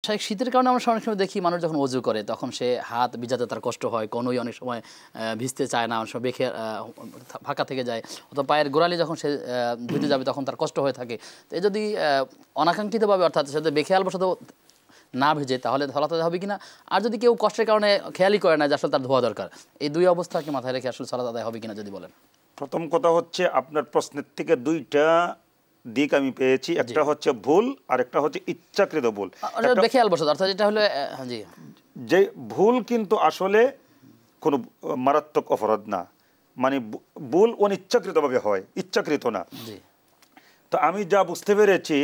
শীতের কারণে আমরা অনেক সময় দেখি মানুষ যখন অজু করে তখন সে হাত ভিজাতে তার কষ্ট হয়, কনুই অনেক সময় ভিজতে চায় না, অনেক সময় বেঁকে ফাঁকা থেকে যায়, অথবা পায়ের গোড়ালি যখন সে ধুতে যাবে তখন তার কষ্ট হয়ে থাকে। তো এই যদি অনাকাঙ্ক্ষিতভাবে অর্থাৎ সাথে বেখেয়ালবশত না ভেজে তাহলে ধলাতে হবে কিনা, আর যদি কেউ কষ্টের কারণে খেয়ালই করে না যে আসলে তার ধোয়া দরকার, এই দুই অবস্থাকে মাথায় রেখে আসলে সালাত আদায় হবে কিনা যদি বলেন। প্রথম কথা হচ্ছে আপনার প্রশ্নের থেকে দুইটা দিক আমি পেয়েছি, একটা হচ্ছে ভুল আর একটা হচ্ছে ইচ্ছাকৃত ভুল। বেখেয়ালবশত অর্থাৎ এটা হলো জি, যে ভুল কিন্তু আসলে কোনো মারাত্মক অপরাধ না, মানে ভুল অনিচ্ছাকৃতভাবে হয়, ইচ্ছাকৃত না। তো আমি যা বুঝতে পেরেছি,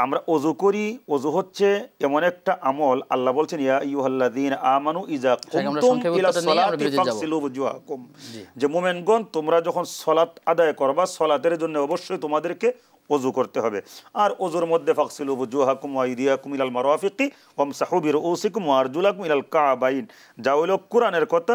আমরা অজু করি, অজু হচ্ছে এমন একটা আমল, আল্লাহ বলছেন ইয়া আইয়ুহাল্লাযীনা আমানু ইযা কুমতুম ইলা সলাতি ফাগসিলু ওয়াজুহাকুম, যে মুমিনগণ তোমরা যখন সালাত আদায় করবা, সালাতের জন্য অবশ্যই তোমাদেরকে অজু করতে হবে। আর অজুর মধ্যে ফাগসিলু ওয়াজুহাকুম ওয়া আইদিয়াকুম ইলাল মারাফিকি ওয়ামসাহু বিরুউসিকুম ওয়া আরজুলাকুম ইলাল কাবাইন, যা হলো কোরআনের কথা,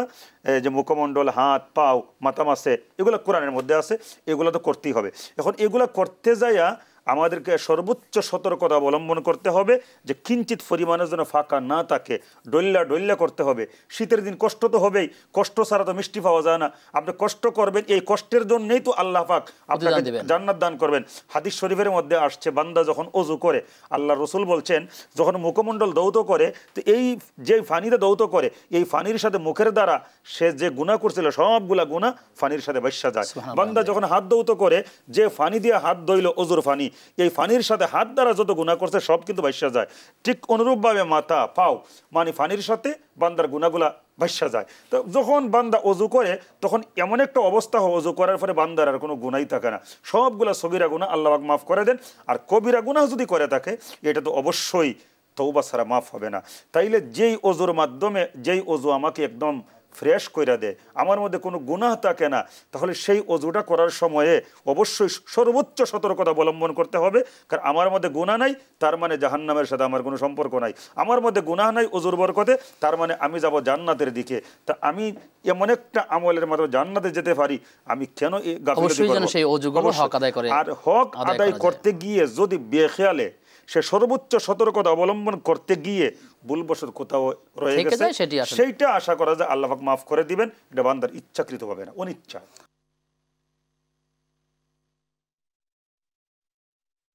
যে মুখমণ্ডল, হাত, পাও, মাথা মাসে, এগুলো কোরআনের মধ্যে আছে, এগুলো তো করতেই হবে। এখন এগুলো করতে যাইয়া আমাদেরকে সর্বোচ্চ সতর্কতা অবলম্বন করতে হবে যে কিঞ্চিত পরিমাণের জন্য ফাঁকা না থাকে, ডল্লা ডল্লা করতে হবে। শীতের দিন কষ্ট তো হবেই, কষ্ট ছাড়া তো মিষ্টি পাওয়া যায় না। আপনি কষ্ট করবেন, এই কষ্টের জন্যই তো আল্লাহ পাক আপনাকে জান্নাত দান করবেন। হাদিস শরীফের মধ্যে আসছে, বান্দা যখন অজু করে, আল্লাহ রসুল বলছেন যখন মুখমণ্ডল দৌত করে, তো এই যে ফানিতে দৌত করে, এই ফানির সাথে মুখের দ্বারা সে যে গুনাহ করছিল সবগুলা গুনাহ ফানির সাথে বাইসা যায়। বান্দা যখন হাত দৌত করে, যে ফানি দিয়ে হাত ধইল অজুর ফানি, এই ফানির সাথে হাত দ্বারা যত গুনাহ করছে সব কিন্তু বাইসা যায়। ঠিক অনুরূপভাবে মাথা, পাও, মানে ফানির সাথে বান্দার গুনাহগুলা বাইসা যায়। তো যখন বান্দা অজু করে তখন এমন একটা অবস্থা হয়, অজু করার পরে বান্দার আর কোনো গুনাহই থাকে না, সবগুলা সগীরা গুনাহ আল্লাহ পাক মাফ করে দেন। আর কবিরা গুনাহ যদি করে থাকে, এটা তো অবশ্যই তওবা ছাড়া মাফ হবে না। তাইলে যেই অজুর মাধ্যমে, যেই অজু আমাকে একদম ফ্রেশ করে দেয়, আমার মধ্যে কোনো গুনাহ থাকে না, তাহলে সেই অজুটা করার সময়ে অবশ্যই সর্বোচ্চ সতর্কতা অবলম্বন করতে হবে। কারণ আমার মধ্যে গুনাহ নাই, তার মানে জাহান্নামের সাথে আমার কোনো সম্পর্ক নাই। আমার মধ্যে গুনাহ নাই অজুর বরকতে, তার মানে আমি যাব জান্নাতের দিকে। তা আমি এমন একটা আমলের মাধ্যমে জান্নাতে যেতে পারি, আমি কেন এই গাফিলতি করব? আর হক আদায় করতে গিয়ে যদি বেখেয়ালে সে সর্বোচ্চ সতর্কতা অবলম্বন করতে গিয়ে ভুলবশত কোথাও রয়ে গেছে, সেইটা আশা করা যায় আল্লাহ পাক মাফ করে দিবেন। এটা বান্দার ইচ্ছাকৃত হবে না, অনিচ্ছা।